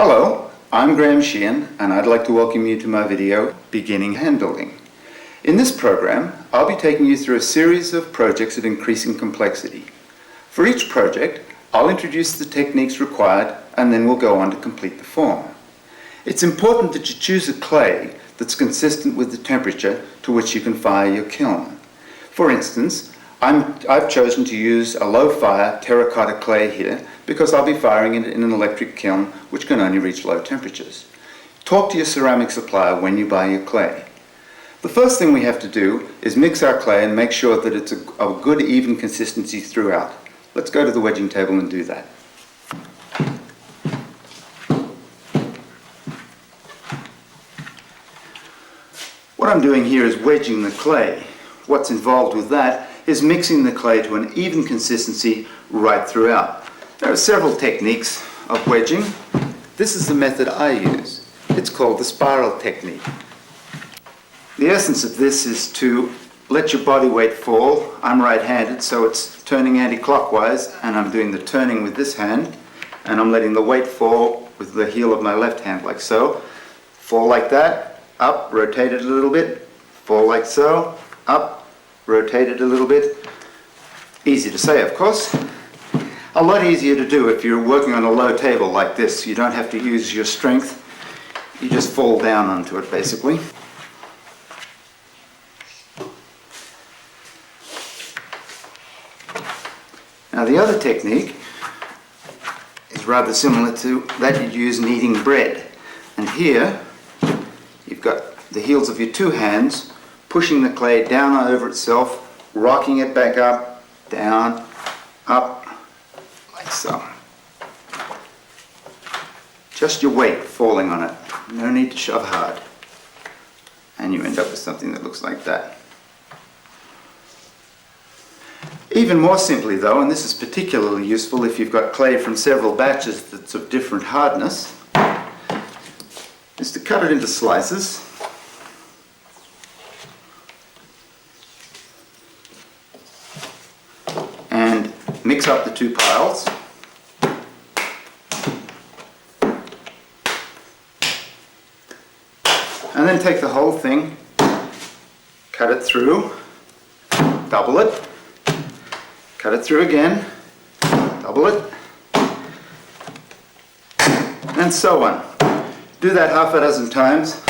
Hello, I'm Graham Sheehan and I'd like to welcome you to my video, Beginning Hand Building. In this program, I'll be taking you through a series of projects of increasing complexity. For each project, I'll introduce the techniques required and then we'll go on to complete the form. It's important that you choose a clay that's consistent with the temperature to which you can fire your kiln. For instance, I've chosen to use a low-fire terracotta clay here because I'll be firing it in an electric kiln which can only reach low temperatures. Talk to your ceramic supplier when you buy your clay. The first thing we have to do is mix our clay and make sure that it's a good even consistency throughout. Let's go to the wedging table and do that. What I'm doing here is wedging the clay. What's involved with that is mixing the clay to an even consistency right throughout. There are several techniques of wedging. This is the method I use. It's called the spiral technique. The essence of this is to let your body weight fall. I'm right-handed, so it's turning anti-clockwise, and I'm doing the turning with this hand, and I'm letting the weight fall with the heel of my left hand, like so. Fall like that, up, rotate it a little bit, fall like so, up, rotate it a little bit. Easy to say, of course. A lot easier to do if you're working on a low table like this. You don't have to use your strength. You just fall down onto it, basically. Now the other technique is rather similar to that you'd use kneading bread. And here, you've got the heels of your two hands pushing the clay down over itself, rocking it back up, down, up, like so. Just your weight falling on it. No need to shove hard. And you end up with something that looks like that. Even more simply though, and this is particularly useful if you've got clay from several batches that's of different hardness, is to cut it into slices. And mix up the two piles. And then take the whole thing, cut it through, double it, cut it through again, double it, and so on. Do that half a dozen times,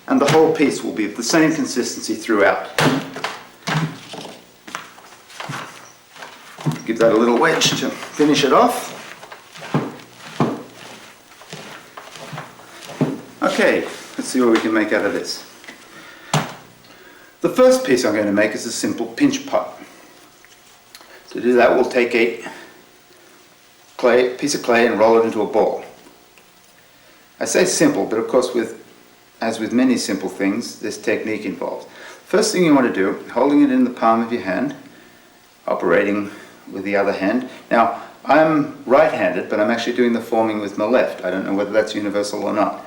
and the whole piece will be of the same consistency throughout. Give that a little wedge to finish it off. Okay, let's see what we can make out of this. The first piece I'm going to make is a simple pinch pot. To do that, we'll take a piece of clay and roll it into a ball. I say simple, but of course, as with many simple things, there's technique involved. First thing you want to do, holding it in the palm of your hand, operating with the other hand. Now, I'm right-handed, but I'm actually doing the forming with my left. I don't know whether that's universal or not.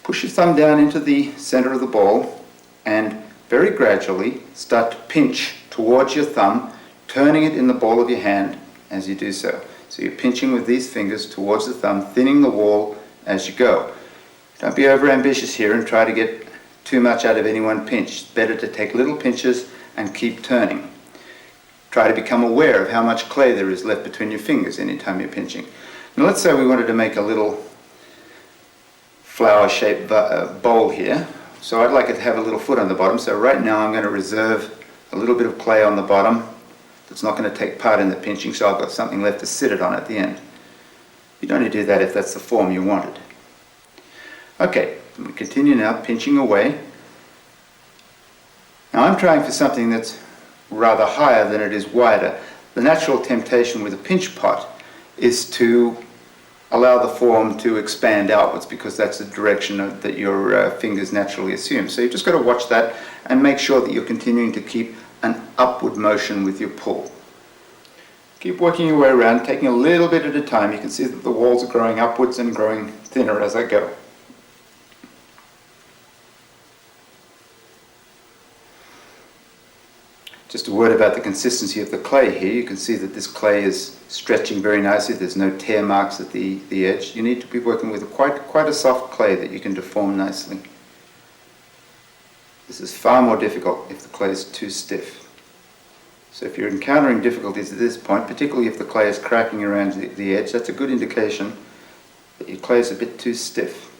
Push your thumb down into the center of the ball and very gradually start to pinch towards your thumb, turning it in the ball of your hand as you do so. So you're pinching with these fingers towards the thumb, thinning the wall as you go. Don't be over-ambitious here and try to get too much out of any one pinch. It's better to take little pinches and keep turning. Try to become aware of how much clay there is left between your fingers anytime you're pinching. Now let's say we wanted to make a little flower-shaped bowl here. So I'd like it to have a little foot on the bottom. So right now I'm going to reserve a little bit of clay on the bottom that's not going to take part in the pinching, so I've got something left to sit it on at the end. You'd only do that if that's the form you wanted. Okay, we continue now, pinching away. Now I'm trying for something that's rather higher than it is wider. The natural temptation with a pinch pot is to allow the form to expand outwards because that's the direction that your fingers naturally assume. So you've just got to watch that and make sure that you're continuing to keep an upward motion with your pull. Keep working your way around, taking a little bit at a time. You can see that the walls are growing upwards and growing thinner as I go. Just a word about the consistency of the clay here. You can see that this clay is stretching very nicely. There's no tear marks at the edge. You need to be working with quite a soft clay that you can deform nicely. This is far more difficult if the clay is too stiff. So if you're encountering difficulties at this point, particularly if the clay is cracking around the edge, that's a good indication that your clay is a bit too stiff.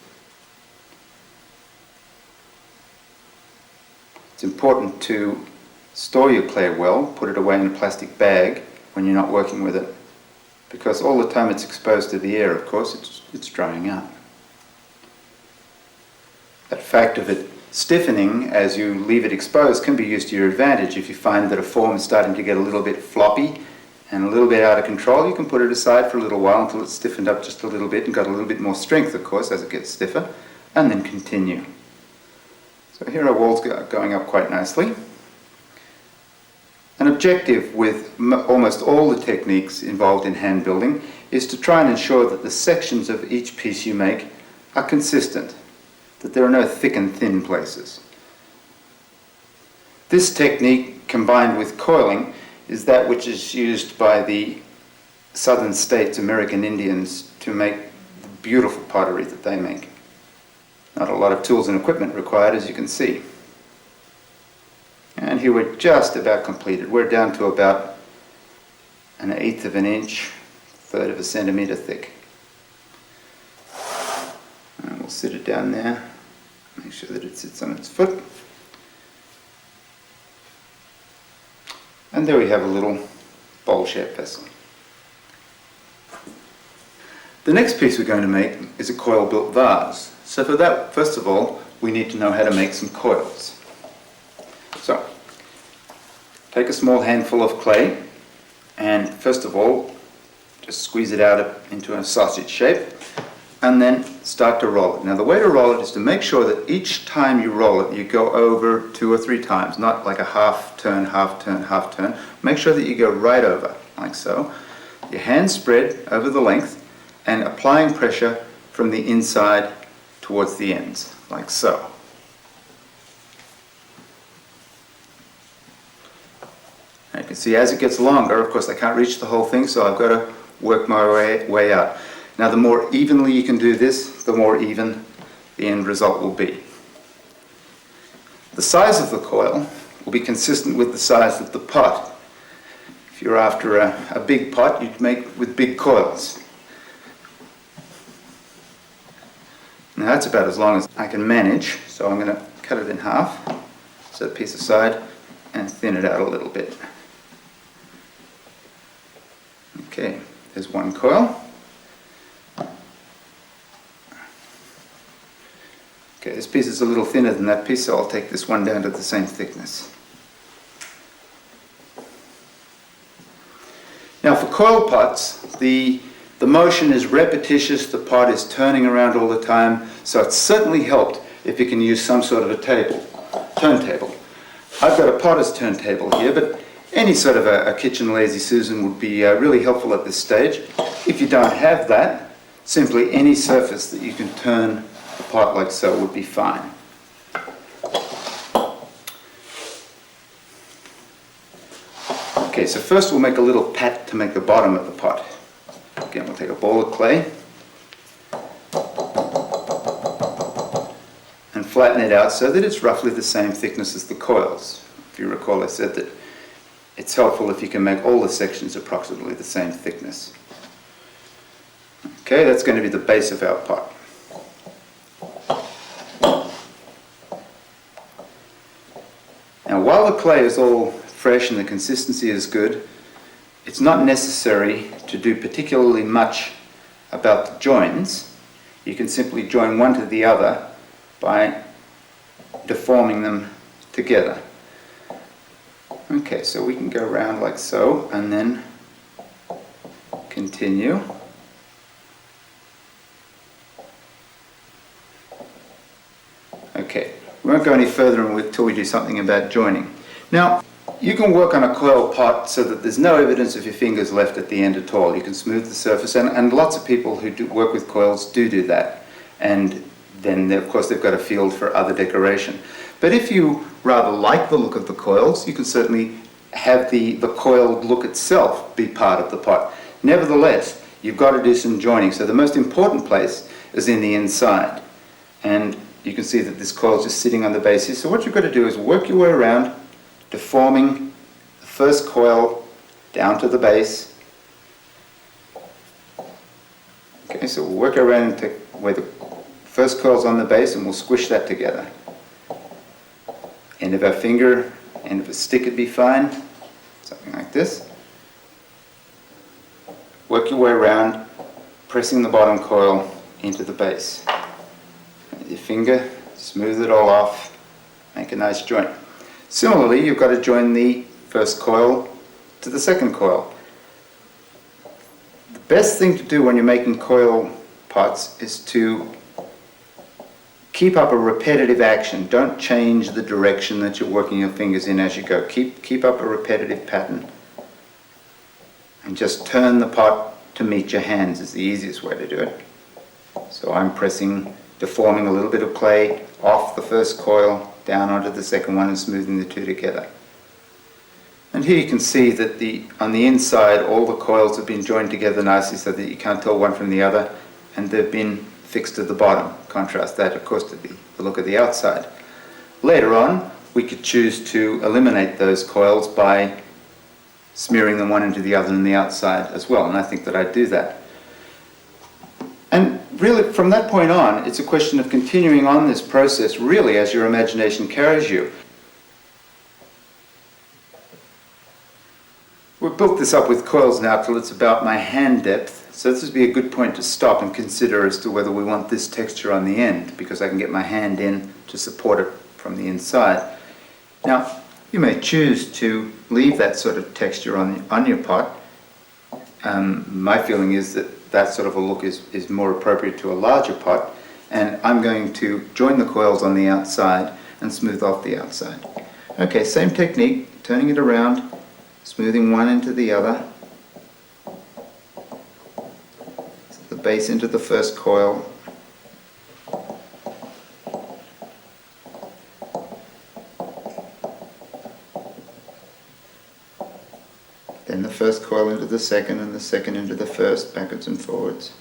It's important to store your clay well, put it away in a plastic bag when you're not working with it, because all the time it's exposed to the air, of course, it's drying out. That fact of it stiffening as you leave it exposed can be used to your advantage. If you find that a form is starting to get a little bit floppy and a little bit out of control, you can put it aside for a little while until it's stiffened up just a little bit and got a little bit more strength, of course, as it gets stiffer, and then continue. So here our walls going up quite nicely. An objective with almost all the techniques involved in hand building is to try and ensure that the sections of each piece you make are consistent, that there are no thick and thin places. This technique, combined with coiling, is that which is used by the southern states, American Indians, to make the beautiful pottery that they make. Not a lot of tools and equipment required, as you can see. And here we're just about completed. We're down to about 1/8 of an inch, 1/3 of a centimetre thick. And we'll sit it down there, make sure that it sits on its foot. And there we have a little bowl-shaped vessel. The next piece we're going to make is a coil-built vase. So for that, first of all, we need to know how to make some coils. So, take a small handful of clay and first of all, just squeeze it out into a sausage shape and then start to roll it. Now the way to roll it is to make sure that each time you roll it, you go over 2 or 3 times, not like a half turn, half turn, half turn. Make sure that you go right over, like so. Your hands spread over the length and applying pressure from the inside towards the ends, like so. And you can see as it gets longer, of course I can't reach the whole thing, so I've got to work my way out. Now the more evenly you can do this, the more even the end result will be. The size of the coil will be consistent with the size of the pot. If you're after a big pot, you'd make with big coils. Now that's about as long as I can manage, so I'm going to cut it in half, set the piece aside and thin it out a little bit. Okay, there's one coil. Okay, this piece is a little thinner than that piece, so I'll take this one down to the same thickness. Now for coil pots, the motion is repetitious, the pot is turning around all the time, so it's certainly helped if you can use some sort of a turntable. I've got a potter's turntable here, but any sort of a kitchen Lazy Susan would be really helpful at this stage. If you don't have that, simply any surface that you can turn the pot like so would be fine. Okay, so first we'll make a little pat to make the bottom of the pot. Again, we'll take a ball of clay and flatten it out so that it's roughly the same thickness as the coils. If you recall, I said that it's helpful if you can make all the sections approximately the same thickness. Okay, that's going to be the base of our pot. Now, while the clay is all fresh and the consistency is good, it's not necessary to do particularly much about the joins. You can simply join one to the other by deforming them together. Okay, so we can go around like so and then continue. Okay, we won't go any further until we do something about joining. Now, you can work on a coil pot so that there's no evidence of your fingers left at the end at all. You can smooth the surface, and lots of people who do work with coils do that. And then, of course, they've got a field for other decoration. But if you rather like the look of the coils, you can certainly have the coiled look itself be part of the pot. Nevertheless, you've got to do some joining. So the most important place is in the inside. And you can see that this coil is just sitting on the base here. So what you've got to do is work your way around, deforming the first coil down to the base. Okay, so we'll work around to where the first coil's on the base, and we'll squish that together. End of our finger, end of a stick would be fine, something like this. Work your way around, pressing the bottom coil into the base. With your finger, smooth it all off, make a nice joint. Similarly, you've got to join the first coil to the second coil. The best thing to do when you're making coil pots is to keep up a repetitive action. Don't change the direction that you're working your fingers in as you go. Keep up a repetitive pattern. And just turn the pot to meet your hands is the easiest way to do it. So I'm deforming a little bit of clay off the first coil, down onto the second one, and smoothing the two together. And here you can see that on the inside all the coils have been joined together nicely so that you can't tell one from the other, and they've been fixed to the bottom. Contrast that, of course, to the look of the outside. Later on, we could choose to eliminate those coils by smearing them one into the other on the outside as well, and I think that I'd do that. And really, from that point on, it's a question of continuing on this process, really, as your imagination carries you. We've built this up with coils now till it's about my hand depth, so this would be a good point to stop and consider as to whether we want this texture on the end, because I can get my hand in to support it from the inside. Now, you may choose to leave that sort of texture on your pot. My feeling is that sort of a look is more appropriate to a larger pot, and I'm going to join the coils on the outside and smooth off the outside. Okay, same technique, turning it around, smoothing one into the other, the base into the first coil, then the first coil into the second, and the second into the first, backwards and forwards.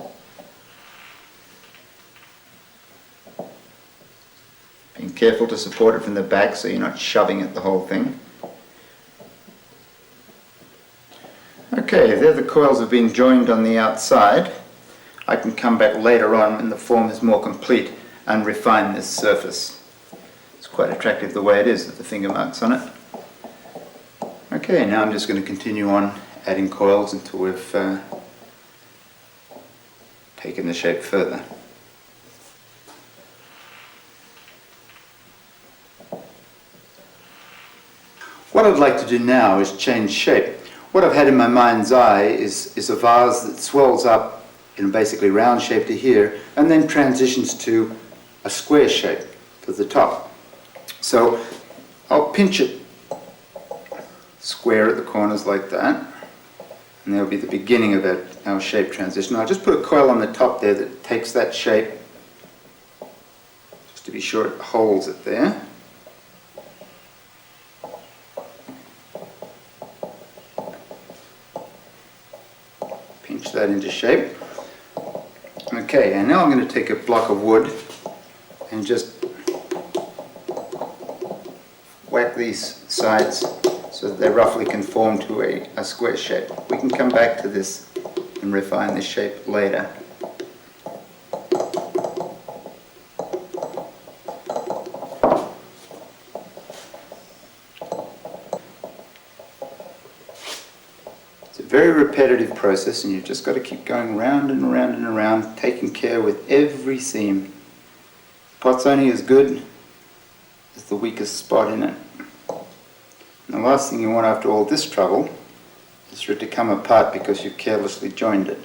Being careful to support it from the back so you're not shoving at the whole thing. Okay, there the coils have been joined on the outside. I can come back later on when the form is more complete and refine this surface. It's quite attractive the way it is with the finger marks on it. Okay, now I'm just going to continue on adding coils until we've taken the shape further. What I'd like to do now is change shape. What I've had in my mind's eye is a vase that swells up in a basically round shape to here and then transitions to a square shape to the top. So I'll pinch it square at the corners like that, and there'll be the beginning of our shape transition. I'll just put a coil on the top there that takes that shape, just to be sure it holds it there. Pinch that into shape. Okay, and now I'm going to take a block of wood and just whack these sides so that they roughly conform to a square shape. We can come back to this and refine this shape later. It's a very repetitive process, and you've just got to keep going round and around and around, taking care with every seam. The pot's only as good as the weakest spot in it. And the last thing you want after all this trouble is for it to come apart because you've carelessly joined it.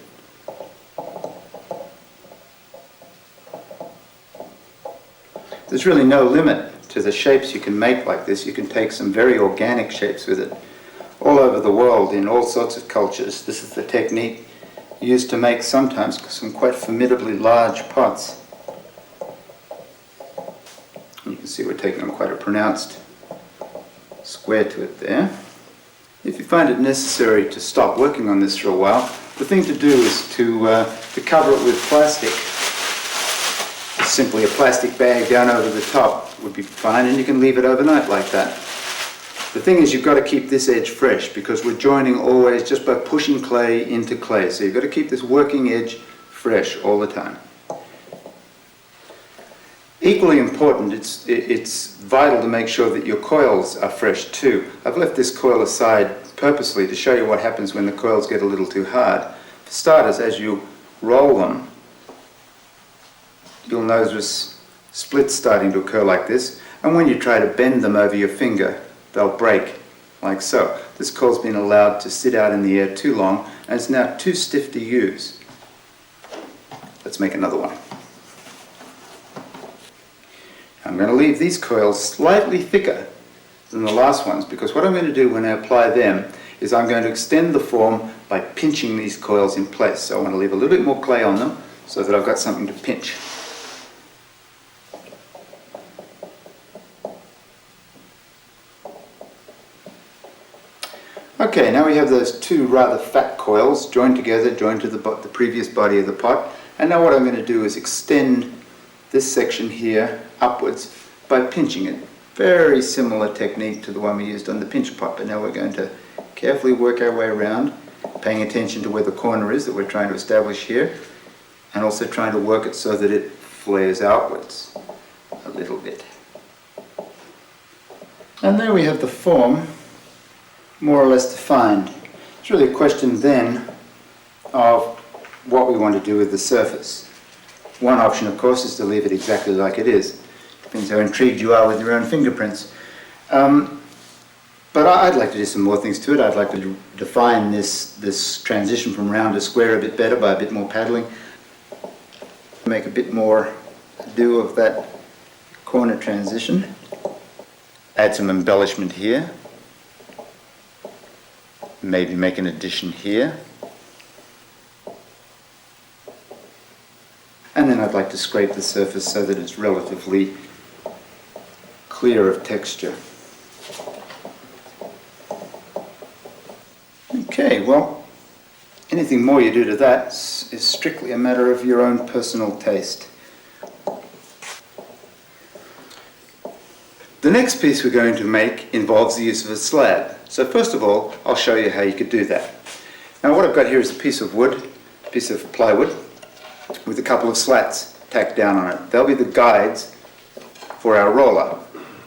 There's really no limit to the shapes you can make like this. You can take some very organic shapes with it. All over the world, in all sorts of cultures, this is the technique used to make sometimes some quite formidably large pots. You can see we're taking on quite a pronounced square to it there. If you find it necessary to stop working on this for a while, the thing to do is to cover it with plastic. Simply a plastic bag down over the top would be fine, and you can leave it overnight like that. The thing is, you've got to keep this edge fresh because we're joining always just by pushing clay into clay. So you've got to keep this working edge fresh all the time. Equally important, it's vital to make sure that your coils are fresh too. I've left this coil aside purposely to show you what happens when the coils get a little too hard. For starters, as you roll them, you'll notice splits starting to occur like this, and when you try to bend them over your finger, they'll break like so. This coil's been allowed to sit out in the air too long, and it's now too stiff to use. Let's make another one. I'm going to leave these coils slightly thicker than the last ones, because what I'm going to do when I apply them is I'm going to extend the form by pinching these coils in place. So I want to leave a little bit more clay on them so that I've got something to pinch. Okay, now we have those two rather fat coils joined together, joined to the previous body of the pot. And now what I'm going to do is extend this section here upwards by pinching it. Very similar technique to the one we used on the pinch pot, but now we're going to carefully work our way around, paying attention to where the corner is that we're trying to establish here, and also trying to work it so that it flares outwards a little bit. And there we have the form more or less defined. It's really a question then of what we want to do with the surface. One option, of course, is to leave it exactly like it is. Depends how intrigued you are with your own fingerprints. But I'd like to do some more things to it. I'd like to define this transition from round to square a bit better by a bit more paddling. Make a bit more do of that corner transition. Add some embellishment here. Maybe make an addition here. And then I'd like to scrape the surface so that it's relatively clear of texture. Okay, well, anything more you do to that is strictly a matter of your own personal taste. The next piece we're going to make involves the use of a slab. So first of all, I'll show you how you could do that. Now what I've got here is a piece of wood, a piece of plywood, with a couple of slats tacked down on it. They'll be the guides for our roller.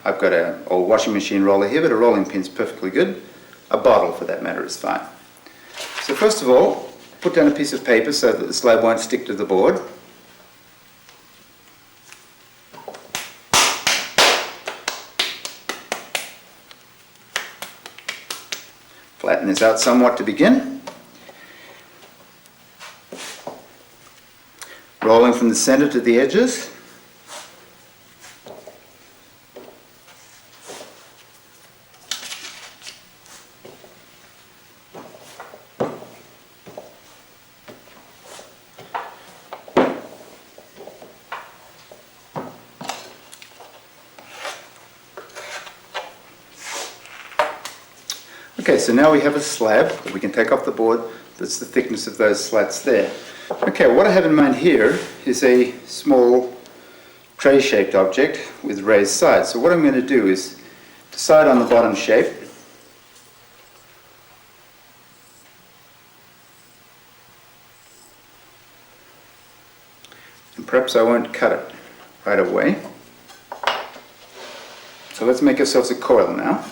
I've got an old washing machine roller here, but a rolling pin's perfectly good. A bottle, for that matter, is fine. So first of all, put down a piece of paper so that the slab won't stick to the board. Flatten this out somewhat to begin. Rolling from the center to the edges. Okay, so now we have a slab that we can take off the board that's the thickness of those slats there. Okay, what I have in mind here is a small tray-shaped object with raised sides. So what I'm going to do is decide on the bottom shape. And perhaps I won't cut it right away. So let's make ourselves a coil now.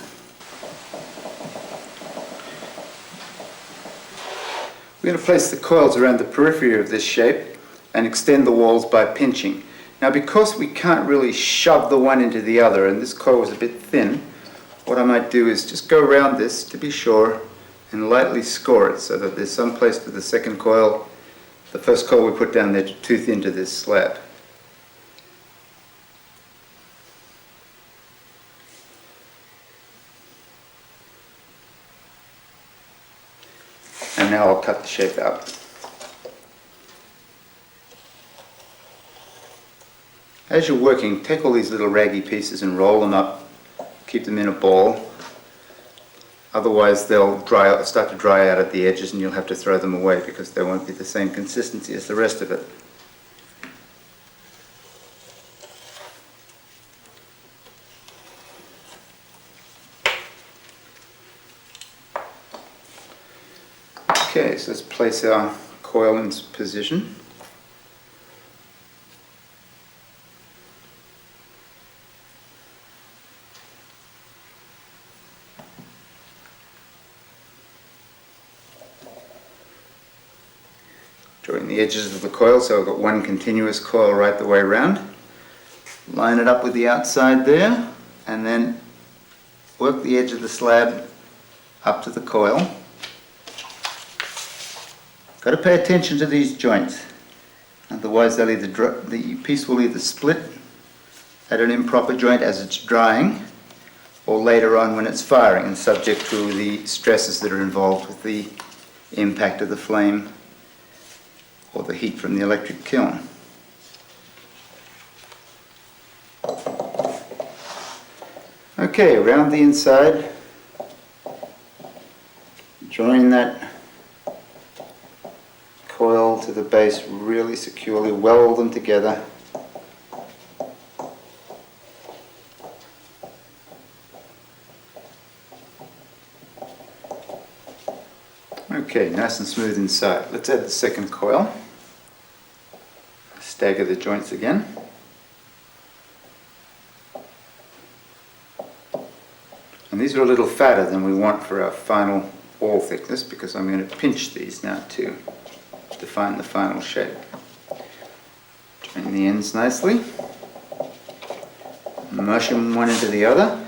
We're going to place the coils around the periphery of this shape and extend the walls by pinching. Now because we can't really shove the one into the other, and this coil was a bit thin, what I might do is just go around this to be sure and lightly score it so that there's some place for the second coil, the first coil we put down there, to tooth into this slab. And now I'll cut the shape out. As you're working, take all these little raggy pieces and roll them up, keep them in a ball, Otherwise they'll start to dry out at the edges and you'll have to throw them away because they won't be the same consistency as the rest of it. Okay, so let's place our coil in position. Join the edges of the coil so I've got one continuous coil right the way around. Line it up with the outside there and then work the edge of the slab up to the coil. Got to pay attention to these joints, otherwise the piece will either split at an improper joint as it's drying or later on when it's firing and subject to the stresses that are involved with the impact of the flame or the heat from the electric kiln. Okay, around the inside, join that coil to the base really securely, weld them together. Okay, nice and smooth inside. Let's add the second coil. Stagger the joints again. And these are a little fatter than we want for our final wall thickness because I'm going to pinch these now to define the final shape. Join the ends nicely. Mush them one into the other.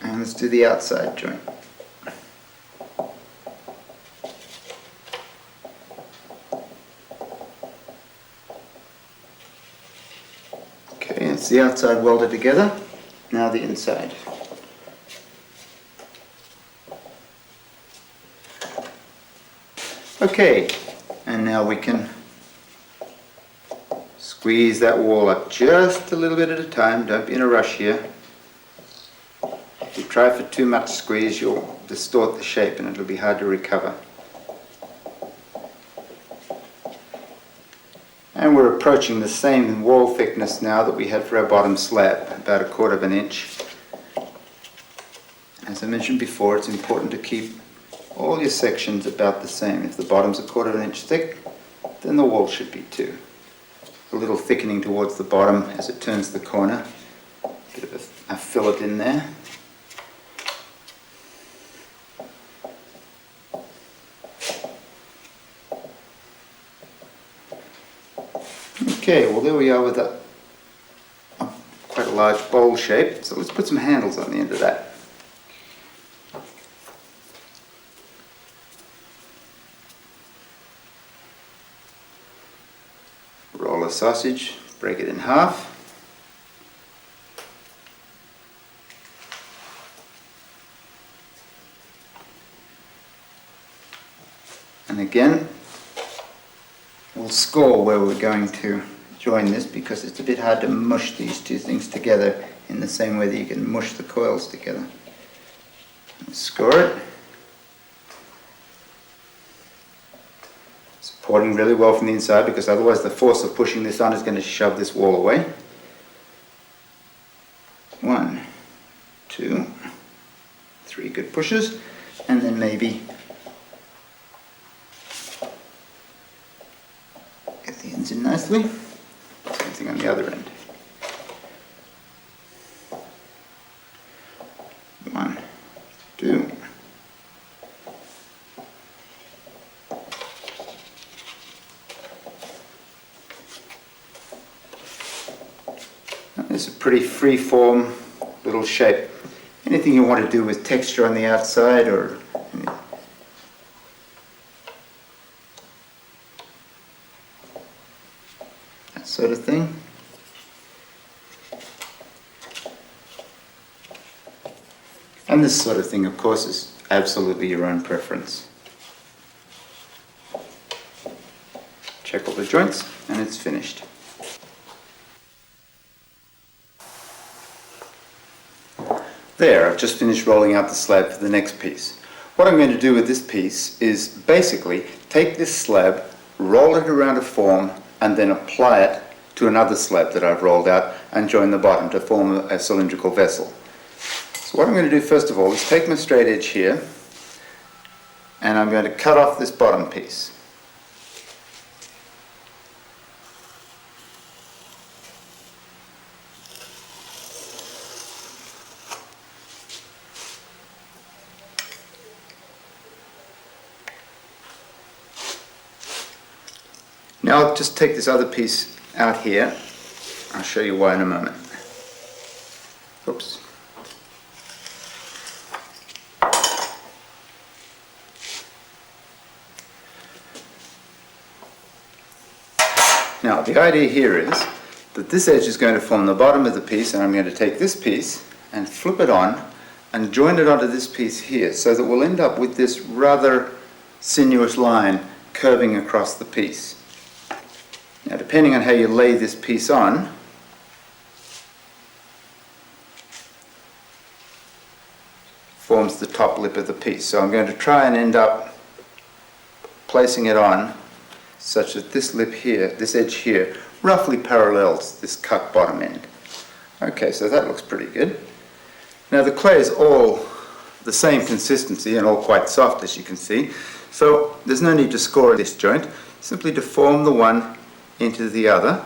And let's do the outside joint. Okay, it's the outside welded together. Now the inside. Okay, and now we can squeeze that wall up just a little bit at a time. Don't be in a rush here. If you try for too much squeeze, you'll distort the shape and it'll be hard to recover. And we're approaching the same wall thickness now that we had for our bottom slab, about 1/4 inch. As I mentioned before, it's important to keep all your sections about the same. If the bottom's 1/4 inch thick, then the wall should be too. A little thickening towards the bottom as it turns the corner. Bit of a fillet in there. Okay, well there we are with quite a large bowl shape. So let's put some handles on the end of that. Roll a sausage, break it in half. And again, we'll score where we're going to join this because it's a bit hard to mush these two things together in the same way that you can mush the coils together. Score it. Supporting really well from the inside because otherwise the force of pushing this on is going to shove this wall away. 1, 2, 3 good pushes, and then maybe get the ends in nicely. Same thing on the other end. 1, 2. It's a pretty free-form little shape. Anything you want to do with texture on the outside or that sort of thing. And this sort of thing, of course, is absolutely your own preference. Check all the joints and it's finished. There, I've just finished rolling out the slab for the next piece. What I'm going to do with this piece is basically take this slab, roll it around a form, and then apply it to another slab that I've rolled out and join the bottom to form a cylindrical vessel. So what I'm going to do first of all is take my straight edge here, and I'm going to cut off this bottom piece. Now I'll just take this other piece out here. I'll show you why in a moment. Oops. Now the idea here is that this edge is going to form the bottom of the piece, and I'm going to take this piece and flip it on and join it onto this piece here, so that we'll end up with this rather sinuous line curving across the piece. Now, depending on how you lay this piece on, forms the top lip of the piece. So I'm going to try and end up placing it on such that this lip here, this edge here, roughly parallels this cut bottom end. Okay, so that looks pretty good. Now the clay is all the same consistency and all quite soft, as you can see, so there's no need to score this joint. Simply deform the one into the other.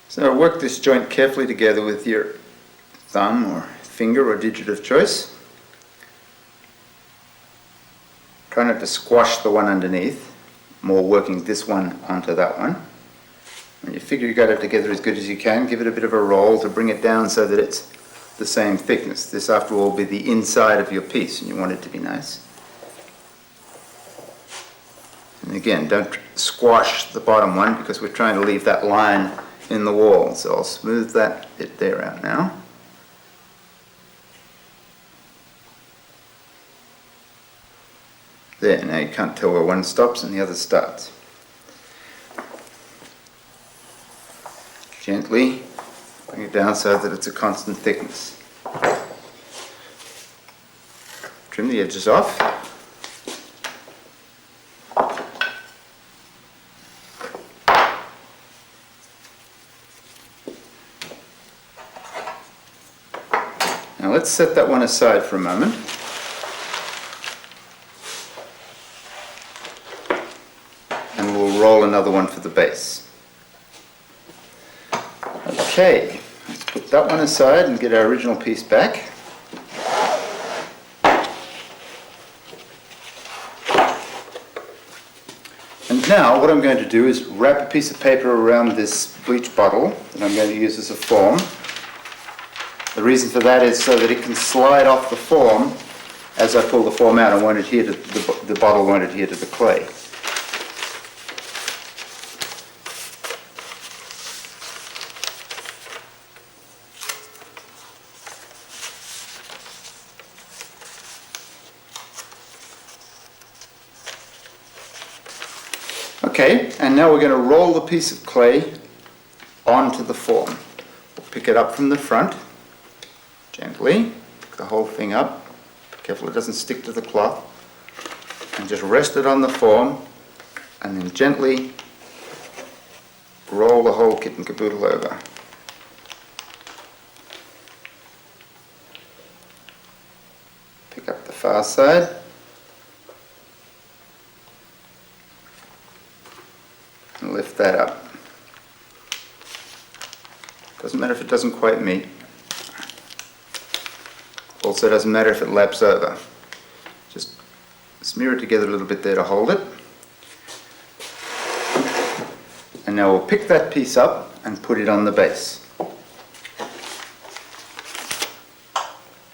So work this joint carefully together with your thumb or finger or digit of choice. Try not to squash the one underneath, more working this one onto that one. When you figure you got it together as good as you can, give it a bit of a roll to bring it down so that it's the same thickness. This, after all, will be the inside of your piece, and you want it to be nice. And again, don't squash the bottom one, because we're trying to leave that line in the wall. So I'll smooth that bit there out now. There, now you can't tell where one stops and the other starts. Gently bring it down so that it's a constant thickness. Trim the edges off. Now let's set that one aside for a moment. And we'll roll another one for the base. Okay, let's put that one aside and get our original piece back. And now what I'm going to do is wrap a piece of paper around this bleach bottle that I'm going to use as a form. The reason for that is so that it can slide off the form as I pull the form out. I won't adhere to the bottle won't adhere to the clay. Okay, and now we're going to roll the piece of clay onto the form. We'll pick it up from the front, gently, pick the whole thing up, be careful it doesn't stick to the cloth, and just rest it on the form, and then gently roll the whole kit and caboodle over. Pick up the far side. And lift that up. Doesn't matter if it doesn't quite meet. Also doesn't matter if it laps over. Just smear it together a little bit there to hold it. And now we'll pick that piece up and put it on the base.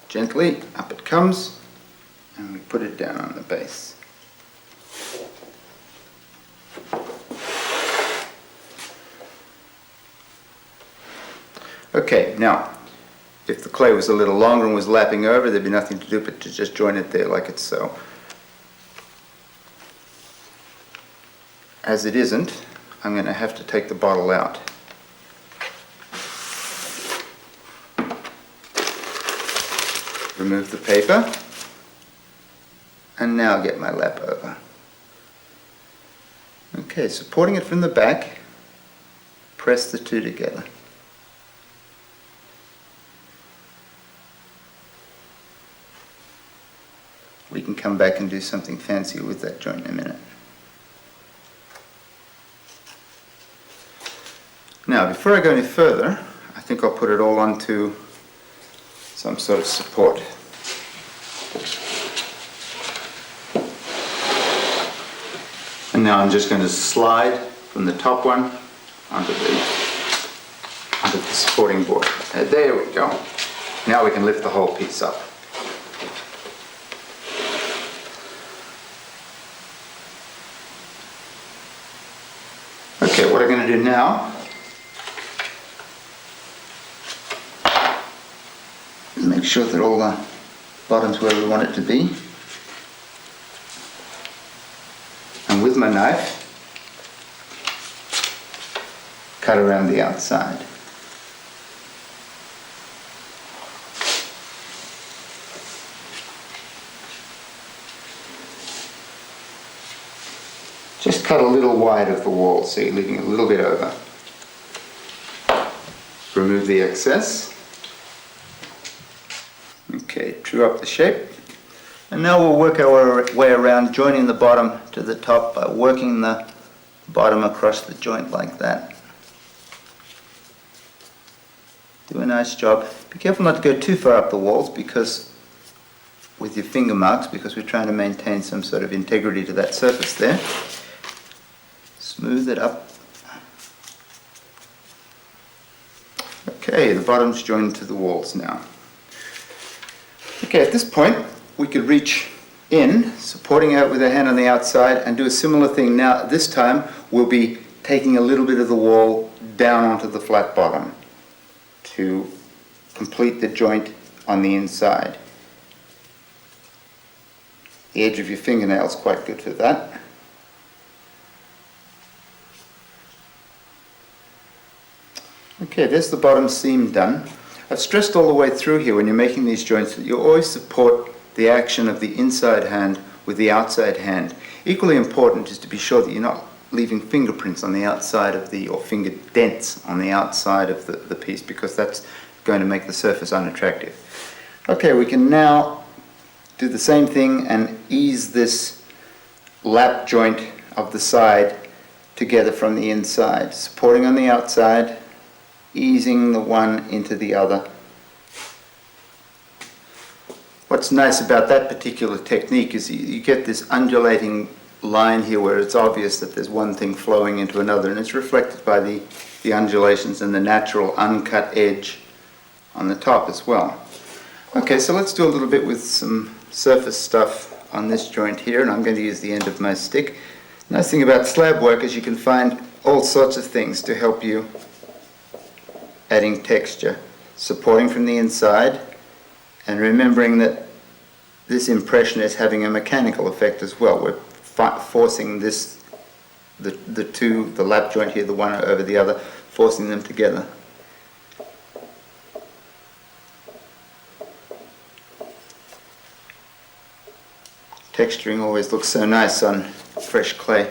Gently, up it comes, and we put it down on the base. Okay, now, if the clay was a little longer and was lapping over, there'd be nothing to do but to just join it there like it's so. As it isn't, I'm going to have to take the bottle out. Remove the paper, and now get my lap over. Okay, supporting it from the back, press the two together. We can come back and do something fancy with that joint in a minute. Now, before I go any further, I think I'll put it all onto some sort of support. And now I'm just going to slide from the top one onto the supporting board. There we go. Now we can lift the whole piece up. Okay, what I'm going to do now is make sure that all the bottom's where we want it to be. And with my knife, cut around the outside. Just cut a little wide of the wall, so you're leaving a little bit over. Remove the excess. Okay, true up the shape. And now we'll work our way around, joining the bottom to the top by working the bottom across the joint like that. Do a nice job. Be careful not to go too far up the walls with your finger marks, because we're trying to maintain some sort of integrity to that surface there. Smooth it up. Okay, the bottom's joined to the walls now. Okay, at this point we could reach in, supporting out with our hand on the outside, and do a similar thing. Now this time we'll be taking a little bit of the wall down onto the flat bottom to complete the joint on the inside. The edge of your fingernail is quite good for that. Okay, there's the bottom seam done. I've stressed all the way through here when you're making these joints that you always support the action of the inside hand with the outside hand. Equally important is to be sure that you're not leaving fingerprints on the outside of or finger dents on the outside of the piece, because that's going to make the surface unattractive. Okay, we can now do the same thing and ease this lap joint of the side together from the inside, supporting on the outside, easing the one into the other. What's nice about that particular technique is you get this undulating line here where it's obvious that there's one thing flowing into another, and it's reflected by the undulations and the natural uncut edge on the top as well. Okay, so let's do a little bit with some surface stuff on this joint here, and I'm going to use the end of my stick. Nice thing about slab work is you can find all sorts of things to help you adding texture, supporting from the inside, and remembering that this impression is having a mechanical effect as well. We're forcing the lap joint here, the one over the other, forcing them together. Texturing always looks so nice on fresh clay.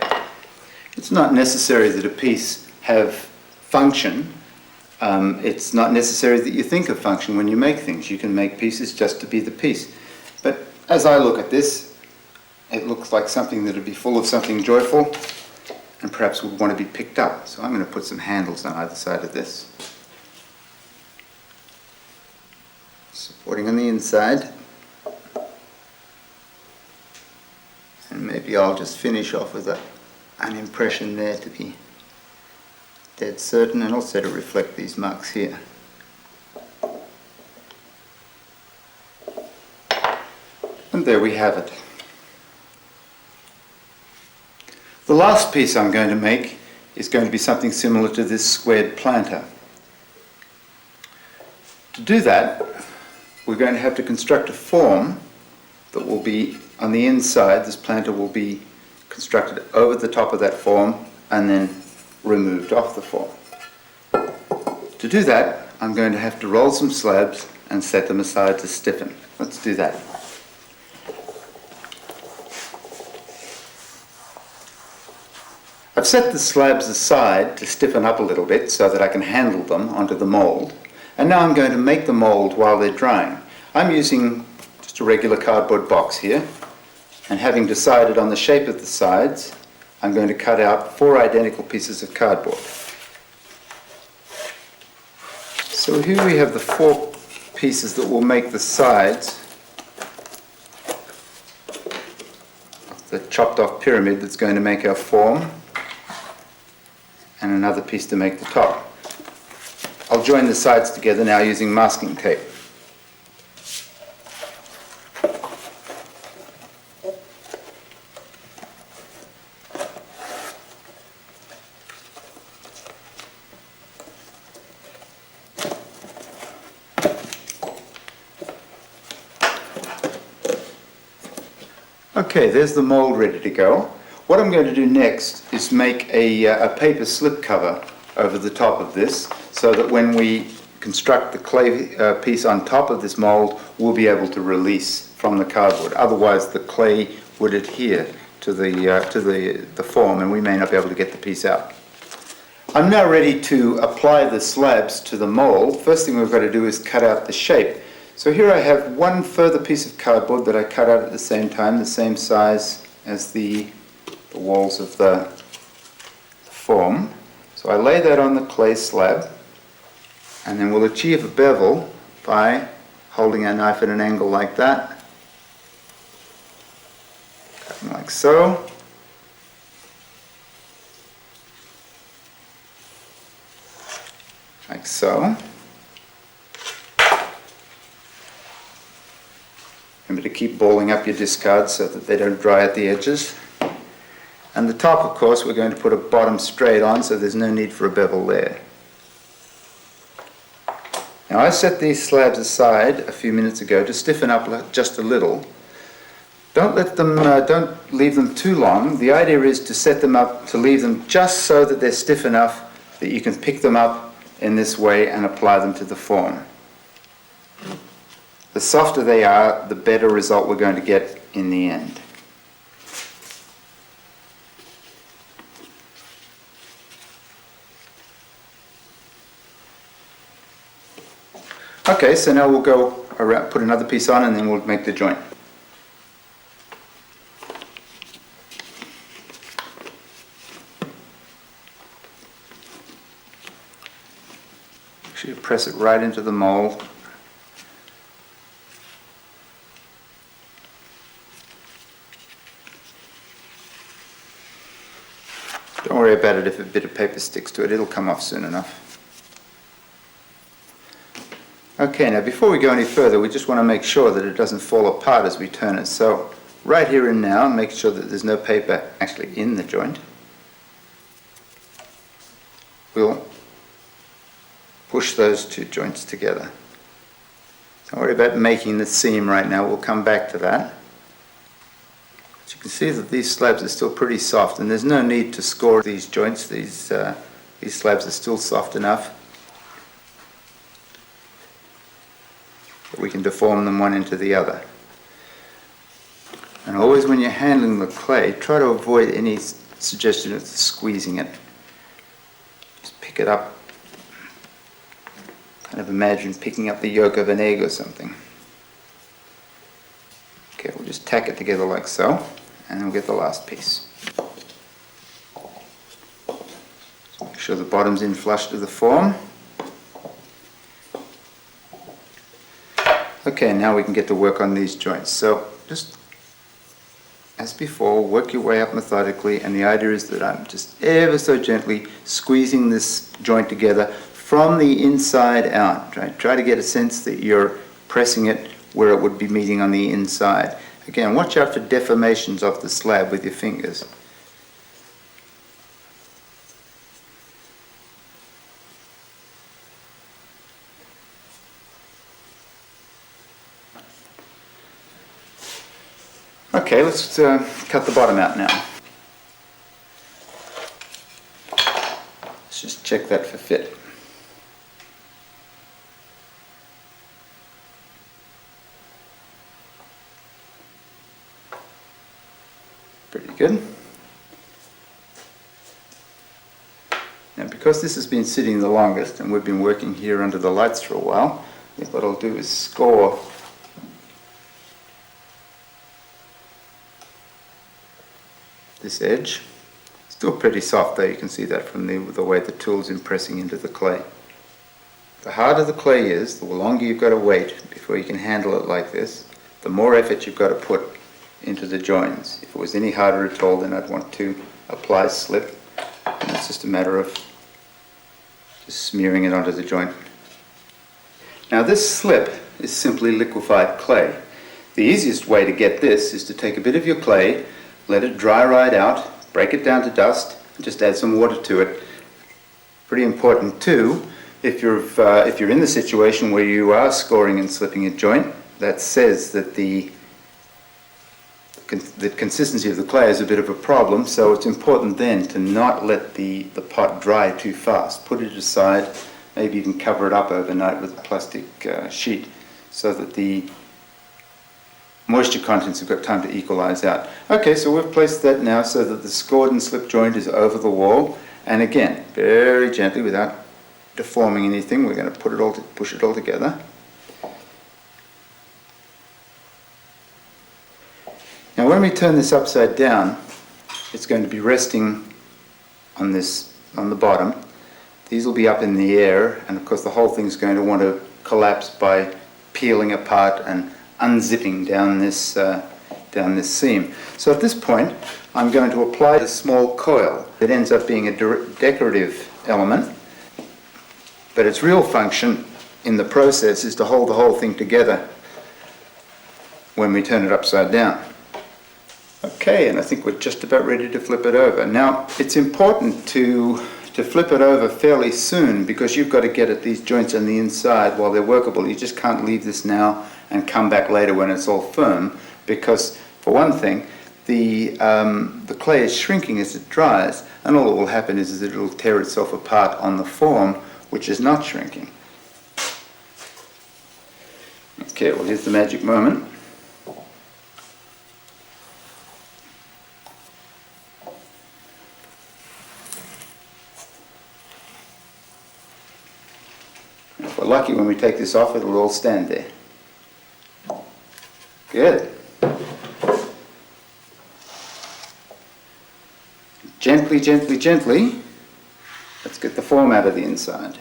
It's not necessary that a piece have function. It's not necessary that you think of function when you make things. You can make pieces just to be the piece. But as I look at this, it looks like something that would be full of something joyful and perhaps would want to be picked up. So I'm going to put some handles on either side of this. Supporting on the inside. And maybe I'll just finish off with an impression there to be dead certain, and also to reflect these marks here. And there we have it. The last piece I'm going to make is going to be something similar to this squared planter. To do that, we're going to have to construct a form that will be on the inside. This planter will be constructed over the top of that form and then removed off the form. To do that, I'm going to have to roll some slabs and set them aside to stiffen. Let's do that. I've set the slabs aside to stiffen up a little bit so that I can handle them onto the mould. And now I'm going to make the mould while they're drying. I'm using just a regular cardboard box here, and having decided on the shape of the sides, I'm going to cut out 4 identical pieces of cardboard. So here we have the 4 pieces that will make the sides of the chopped off pyramid that's going to make our form, and another piece to make the top. I'll join the sides together now using masking tape. Okay, there's the mould ready to go. What I'm going to do next is make a paper slip cover over the top of this, so that when we construct the clay piece on top of this mould, we'll be able to release from the cardboard. Otherwise the clay would adhere to the form and we may not be able to get the piece out. I'm now ready to apply the slabs to the mould. First thing we've got to do is cut out the shape. So here I have one further piece of cardboard that I cut out at the same time, the same size as the walls of the form. So I lay that on the clay slab, and then we'll achieve a bevel by holding our knife at an angle like that, cutting like so. Like so. Remember to keep balling up your discards so that they don't dry at the edges. And the top, of course, we're going to put a bottom straight on, so there's no need for a bevel there. Now I set these slabs aside a few minutes ago to stiffen up just a little. Don't leave them too long. The idea is to set them up, to leave them just so that they're stiff enough that you can pick them up in this way and apply them to the form. The softer they are, the better result we're going to get in the end. Okay, so now we'll go around, put another piece on, and then we'll make the joint. Make sure you press it right into the mold. Don't worry about it if a bit of paper sticks to it, it'll come off soon enough. Okay, now before we go any further, we just want to make sure that it doesn't fall apart as we turn it. So right here and now, make sure that there's no paper actually in the joint. We'll push those 2 joints together. Don't worry about making the seam right now, we'll come back to that. But you can see that these slabs are still pretty soft, and there's no need to score these joints. These slabs are still soft enough. We can deform them one into the other. And always when you're handling the clay, try to avoid any suggestion of squeezing it. Just pick it up. Kind of imagine picking up the yolk of an egg or something. Okay, we'll just tack it together like so, and then we'll get the last piece. Make sure the bottom's in flush to the form. Okay, now we can get to work on these joints. So just as before, work your way up methodically, and the idea is that I'm just ever so gently squeezing this joint together from the inside out. Try to get a sense that you're pressing it where it would be meeting on the inside. Again, watch out for deformations of the slab with your fingers. Okay, let's cut the bottom out now. check that for fit. Pretty good. Now because this has been sitting the longest and we've been working here under the lights for a while, I think what I'll do is score this edge. Still pretty soft though, you can see that from the way the tool's impressing into the clay. The harder the clay is, the longer you've got to wait before you can handle it like this, the more effort you've got to put into the joins. If it was any harder at all, then I'd want to apply slip, and it's just a matter of just smearing it onto the joint. Now this slip is simply liquefied clay. The easiest way to get this is to take a bit of your clay, let it dry right out, break it down to dust, and just add some water to it. Pretty important too, if you're in the situation where you are scoring and slipping a joint, that says that the consistency of the clay is a bit of a problem, so it's important then to not let the pot dry too fast. Put it aside, maybe even cover it up overnight with a plastic sheet so that the moisture contents have got time to equalize out. Okay, so we've placed that now so that the scored and slip joint is over the wall, and again, very gently without deforming anything, we're going to push it all together. Now when we turn this upside down, it's going to be resting on the bottom. These will be up in the air, and of course the whole thing's going to want to collapse by peeling apart and unzipping down this seam. So at this point, I'm going to apply a small coil. It ends up being a decorative element, but its real function in the process is to hold the whole thing together when we turn it upside down. Okay, and I think we're just about ready to flip it over. Now, it's important to flip it over fairly soon because you've got to get at these joints on the inside while they're workable. You just can't leave this now and come back later when it's all firm, because for one thing, the clay is shrinking as it dries, and all that will happen is that it will tear itself apart on the form, which is not shrinking. Okay, well here's the magic moment. If we're lucky, when we take this off, it'll all stand there. Good. Gently, gently, gently, let's get the form out of the inside.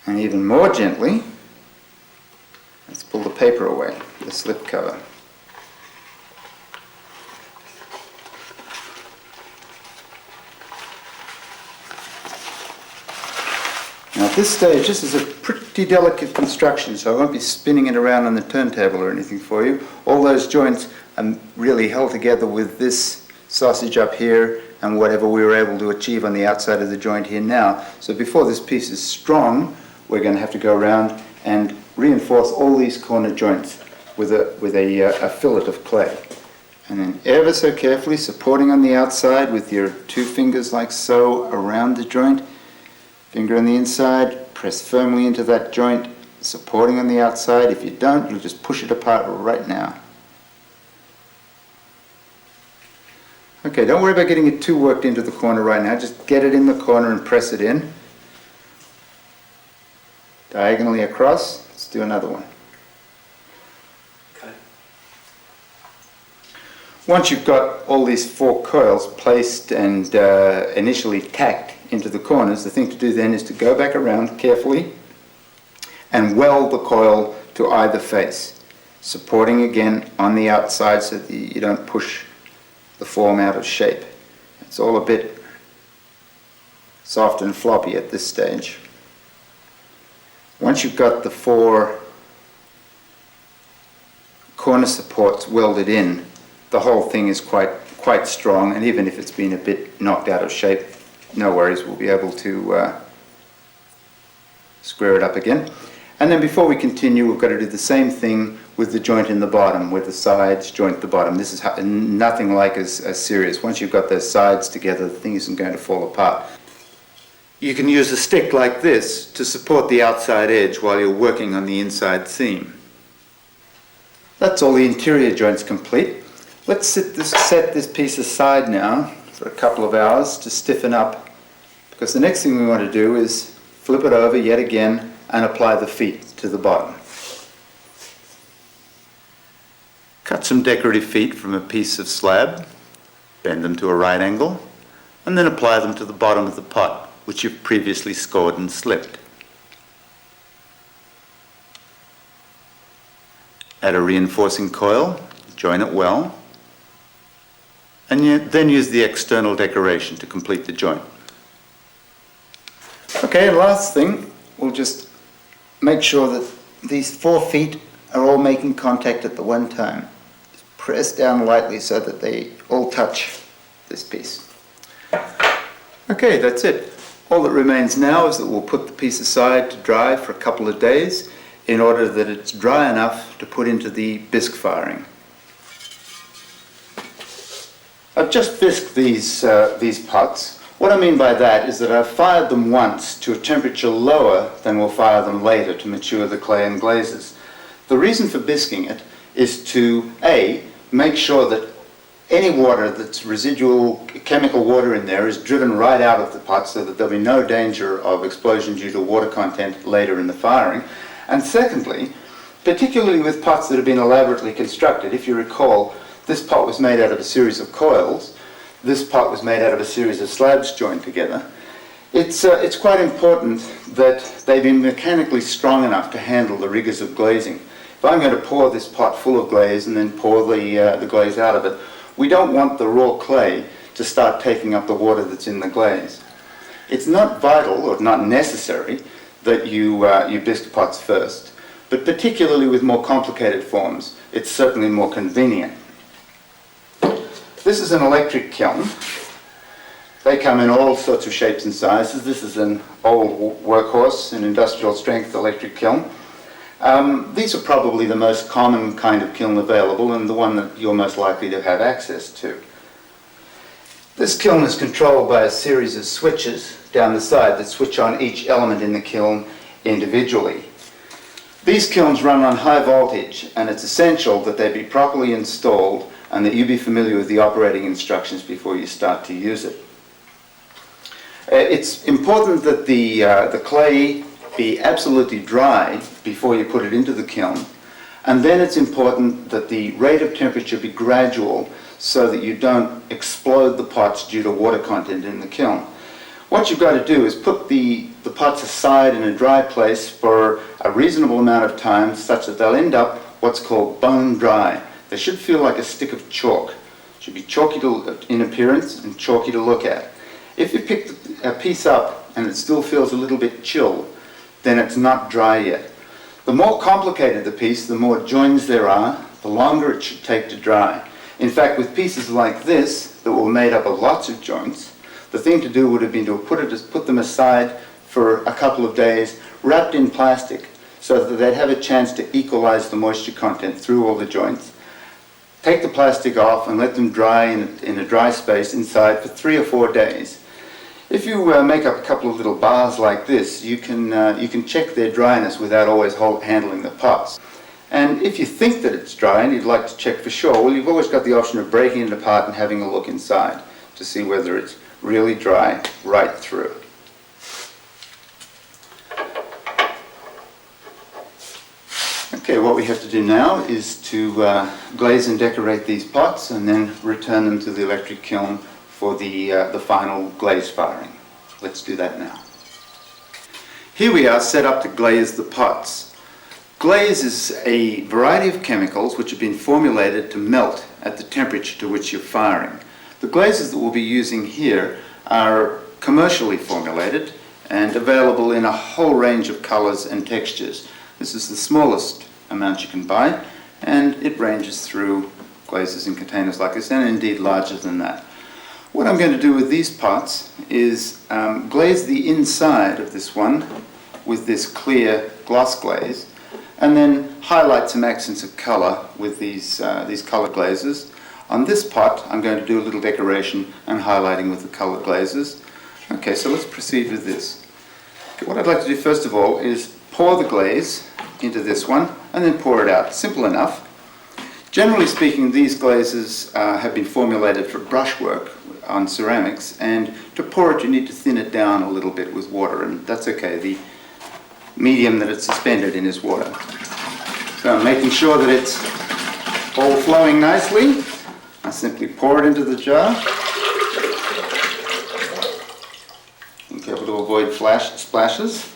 And even more gently, let's pull the paper away, the slip cover. Now at this stage, this is a pretty delicate construction, so I won't be spinning it around on the turntable or anything for you. All those joints are really held together with this sausage up here and whatever we were able to achieve on the outside of the joint here now. So before this piece is strong, we're going to have to go around and reinforce all these corner joints with a fillet of clay. And then ever so carefully, supporting on the outside with your two fingers like so around the joint. Finger on the inside, press firmly into that joint, supporting on the outside. If you don't, you'll just push it apart right now. Okay, don't worry about getting it too worked into the corner right now. Just get it in the corner and press it in. Diagonally across. Let's do another one. Okay. Once you've got all these four coils placed and initially tacked into the corners, the thing to do then is to go back around carefully and weld the coil to either face, supporting again on the outside so that you don't push the form out of shape. It's all a bit soft and floppy at this stage. Once you've got the four corner supports welded in, the whole thing is quite strong, and even if it's been a bit knocked out of shape, no worries, we'll be able to square it up again. And then before we continue, we've got to do the same thing with the joint in the bottom, where the sides joint the bottom. This is nothing like as serious. Once you've got those sides together, the thing isn't going to fall apart. You can use a stick like this to support the outside edge while you're working on the inside seam. That's all the interior joints complete. Let's set this piece aside now for a couple of hours to stiffen up, because the next thing we want to do is flip it over yet again and apply the feet to the bottom. Cut some decorative feet from a piece of slab, bend them to a right angle, and then apply them to the bottom of the pot, which you've previously scored and slipped. Add a reinforcing coil, join it well, and then use the external decoration to complete the joint. Okay, last thing, we'll just make sure that these 4 feet are all making contact at the one time. Just press down lightly so that they all touch this piece. Okay, that's it. All that remains now is that we'll put the piece aside to dry for a couple of days in order that it's dry enough to put into the bisque firing. I've just bisqued these pots. What I mean by that is that I've fired them once to a temperature lower than we'll fire them later to mature the clay and glazes. The reason for bisquing it is to A, make sure that any water that's residual chemical water in there is driven right out of the pot so that there'll be no danger of explosion due to water content later in the firing. And secondly, particularly with pots that have been elaborately constructed, if you recall, this pot was made out of a series of coils, this pot was made out of a series of slabs joined together. It's quite important that they be mechanically strong enough to handle the rigors of glazing. If I'm going to pour this pot full of glaze and then pour the glaze out of it, we don't want the raw clay to start taking up the water that's in the glaze. It's not vital or not necessary that you bisque pots first, but particularly with more complicated forms, it's certainly more convenient. This is an electric kiln. They come in all sorts of shapes and sizes. This is an old workhorse, an industrial strength electric kiln. These are probably the most common kind of kiln available and the one that you're most likely to have access to. This kiln is controlled by a series of switches down the side that switch on each element in the kiln individually. These kilns run on high voltage, and it's essential that they be properly installed and that you be familiar with the operating instructions before you start to use it. It's important that the clay be absolutely dry before you put it into the kiln, and then it's important that the rate of temperature be gradual so that you don't explode the pots due to water content in the kiln. What you've got to do is put the pots aside in a dry place for a reasonable amount of time such that they'll end up what's called bone dry. They should feel like a stick of chalk. Should be chalky in appearance and chalky to look at. If you pick a piece up and it still feels a little bit chill, then it's not dry yet. The more complicated the piece, the more joins there are, the longer it should take to dry. In fact, with pieces like this that were made up of lots of joints, the thing to do would have been to put them aside for a couple of days, wrapped in plastic, so that they'd have a chance to equalize the moisture content through all the joints. Take the plastic off and let them dry in a dry space inside for 3 or 4 days. If you make up a couple of little bars like this, you can check their dryness without always handling the pots. And if you think that it's dry and you'd like to check for sure, well, you've always got the option of breaking it apart and having a look inside to see whether it's really dry right through. Okay, what we have to do now is to glaze and decorate these pots and then return them to the electric kiln for the final glaze firing. Let's do that now. Here we are set up to glaze the pots. Glaze is a variety of chemicals which have been formulated to melt at the temperature to which you're firing. The glazes that we'll be using here are commercially formulated and available in a whole range of colors and textures. This is the smallest amount you can buy, and it ranges through glazes in containers like this, and indeed larger than that. What I'm going to do with these pots is glaze the inside of this one with this clear gloss glaze, and then highlight some accents of colour with these colour glazes. On this pot, I'm going to do a little decoration and highlighting with the colour glazes. Okay, so let's proceed with this. Okay, what I'd like to do first of all is pour the glaze into this one and then pour it out. Simple enough. Generally speaking, these glazes have been formulated for brushwork on ceramics, and to pour it you need to thin it down a little bit with water, and that's okay. The medium that it's suspended in is water. So I'm making sure that it's all flowing nicely. I simply pour it into the jar. Be careful to avoid splashes.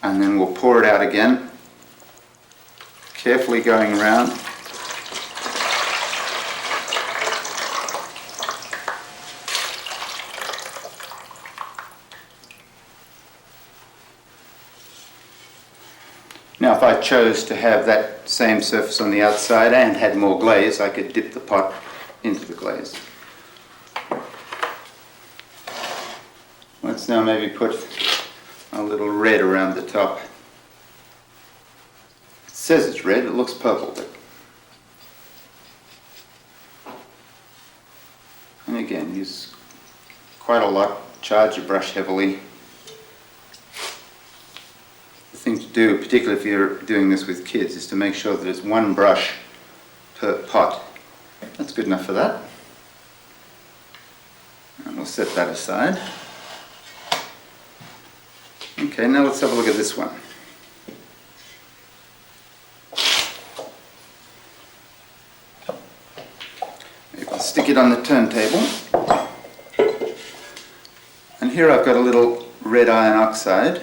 And then we'll pour it out again, carefully going around. Now if I chose to have that same surface on the outside and had more glaze, I could dip the pot into the glaze. Let's now maybe put a little red around the top. It says it's red, it looks purple, but... And again, use quite a lot, charge your brush heavily. The thing to do, particularly if you're doing this with kids, is to make sure that it's one brush per pot. That's good enough for that. And we'll set that aside. Okay, now let's have a look at this one. Maybe I'll stick it on the turntable. And here I've got a little red iron oxide.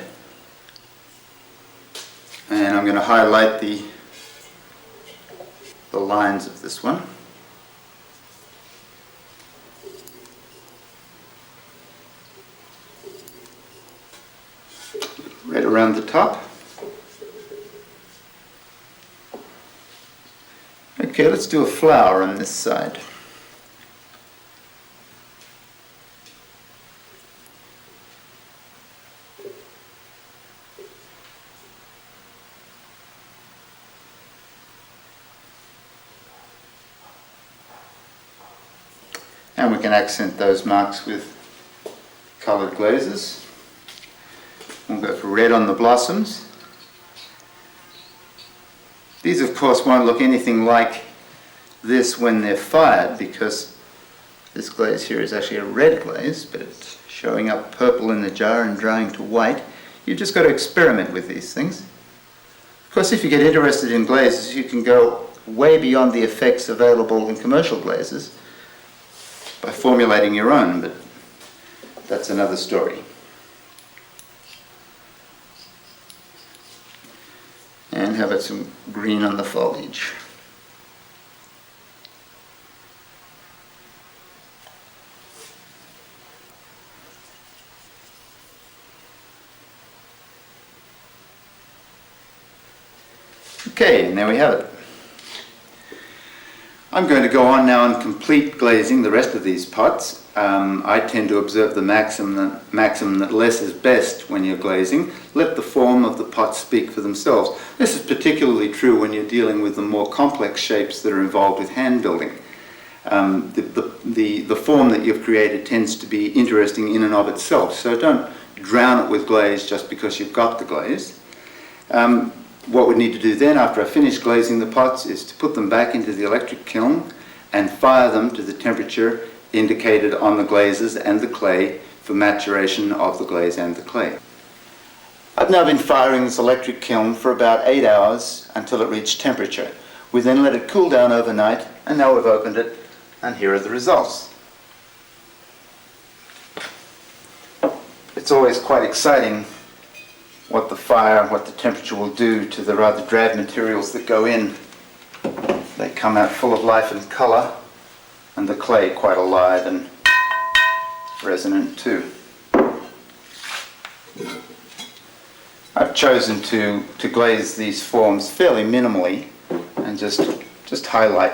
And I'm going to highlight the lines of this one. Red around the top. Okay, let's do a flower on this side. And we can accent those marks with coloured glazes. We'll go for red on the blossoms. These of course won't look anything like this when they're fired, because this glaze here is actually a red glaze, but it's showing up purple in the jar and drying to white. You've just got to experiment with these things. Of course, if you get interested in glazes, you can go way beyond the effects available in commercial glazes by formulating your own, but that's another story. And how about some green on the foliage? Okay, and there we have it. I'm going to go on now and complete glazing the rest of these pots. I tend to observe the maxim that less is best when you're glazing. Let the form of the pot speak for themselves. This is particularly true when you're dealing with the more complex shapes that are involved with hand building. The form that you've created tends to be interesting in and of itself, so don't drown it with glaze just because you've got the glaze. What we need to do then, after I finish glazing the pots, is to put them back into the electric kiln and fire them to the temperature indicated on the glazes and the clay for maturation of the glaze and the clay. I've now been firing this electric kiln for about 8 hours until it reached temperature. We then let it cool down overnight, and now we've opened it, and here are the results. It's always quite exciting what the fire, what the temperature will do to the rather drab materials that go in. They come out full of life and colour, and the clay quite alive and resonant too. I've chosen to glaze these forms fairly minimally and just highlight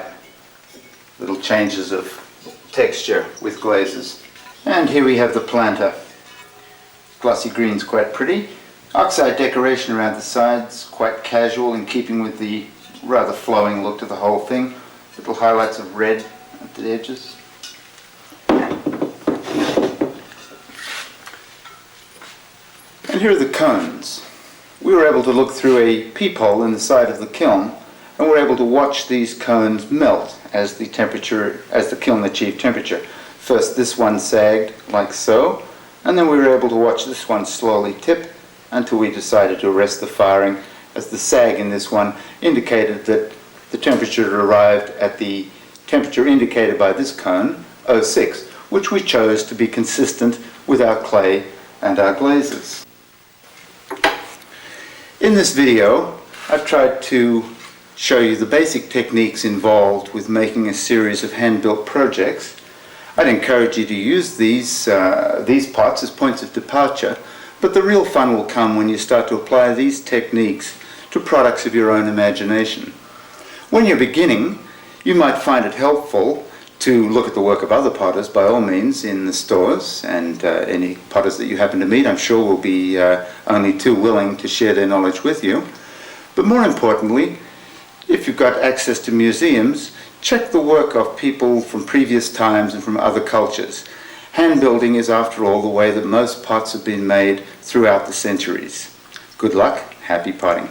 little changes of texture with glazes. And here we have the planter. Glossy green's quite pretty. Oxide decoration around the sides, quite casual in keeping with the rather flowing look to the whole thing. Little highlights of red at the edges. And here are the cones. We were able to look through a peephole in the side of the kiln, and we're able to watch these cones melt as the kiln achieved temperature. First this one sagged like so, and then we were able to watch this one slowly tip until we decided to arrest the firing, as the sag in this one indicated that the temperature had arrived at the temperature indicated by this cone, 06, which we chose to be consistent with our clay and our glazes. In this video, I've tried to show you the basic techniques involved with making a series of hand-built projects. I'd encourage you to use these pots as points of departure, but the real fun will come when you start to apply these techniques to products of your own imagination. When you're beginning, you might find it helpful to look at the work of other potters, by all means, in the stores, and any potters that you happen to meet, I'm sure, will be only too willing to share their knowledge with you. But more importantly, if you've got access to museums, check the work of people from previous times and from other cultures. Hand building is, after all, the way that most pots have been made throughout the centuries. Good luck, happy potting.